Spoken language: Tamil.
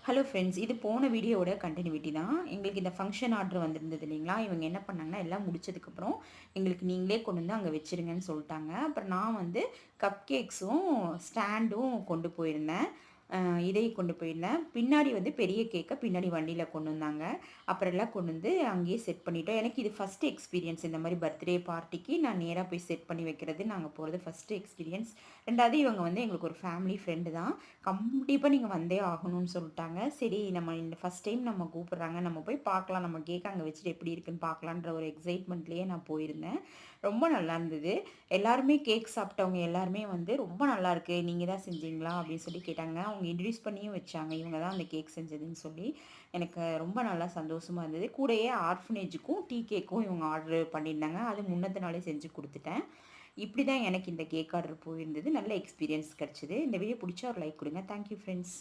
ஹலோ ஃப்ரெண்ட்ஸ், இது போன வீடியோவோட கண்டினியூட்டி தான். எங்களுக்கு இந்த ஃபங்க்ஷன் ஆர்டர் வந்திருந்தது இல்லைங்களா? இவங்க என்ன பண்ணாங்கன்னா, எல்லாம் முடிச்சதுக்கப்புறம் எங்களுக்கு நீங்களே கொண்டு வந்து அங்கே வச்சுருங்கன்னு சொல்லிட்டாங்க. அப்புறம் நான் வந்து கப் கேக்ஸும் ஸ்டாண்டும் கொண்டு போயிருந்தேன். இதை கொண்டு போயிருந்தேன். பின்னாடி வந்து பெரிய கேக்க பின்னாடி வண்டியில கொண்டு வந்தாங்க. அப்புறம் எல்லாம் கொண்டு வந்து அங்கேயே செட் பண்ணிட்டோம். எனக்கு இது ஃபர்ஸ்ட் எக்ஸ்பீரியன்ஸ். இந்த மாரி பர்த்டே பார்ட்டிக்கு நான் நேரா போய் செட் பண்ணி வைக்கிறது, நாங்க போறது ஃபர்ஸ்ட் எக்ஸ்பீரியன்ஸ். 2வது இவங்க வந்து எங்களுக்கு ஒரு ஃபேமிலி ஃப்ரெண்டு தான். கண்டிப்பா நீங்க வந்தே ஆகணும்னு சொல்ட்டாங்க. சரி, நம்ம இந்த ஃபர்ஸ்ட் டைம் நம்ம கூப்பிடுறாங்க. நம்ம போய் பார்க்கலாம். நம்ம கேக்க அங்க வச்சுட்டு எப்படி இருக்குன்னு பார்க்கலான்ற ஒரு எக்ஸைட்மெண்ட்லயே நான் போயிருந்தேன். ரொம்ப நல்லா இருந்தது. எல்லாருமே கேக் சாப்பிட்டவங்க எல்லாருமே வந்து ரொம்ப நல்லாயிருக்கு. நீங்க தான் செஞ்சீங்களா? அப்படின்னு சொல்லி கேட்டாங்க. அவங்க இன்ட்ரோடியூஸ் பண்ணியும் வச்சாங்க. இவங்க தான் அந்த கேக் செஞ்சதுன்னு சொல்லி. எனக்கு ரொம்ப நல்லா சந்தோஷமா இருந்தது. கூடயே ஆர்ஃபனேஜுக்கும் டீ கேக்கும் இவங்க ஆர்டர் பண்ணியிருந்தாங்க. அது முன்னத்த நாளே செஞ்சு குடுத்துட்டேன். இப்படி தான் எனக்கு இந்த கேக் ஆர்டர் போயிருந்தது. நல்ல எக்ஸ்பீரியன்ஸ் கிடைச்சது. இந்த வீடியோ பிடிச்சா ஒரு லைக் கொடுங்க. Thank you friends.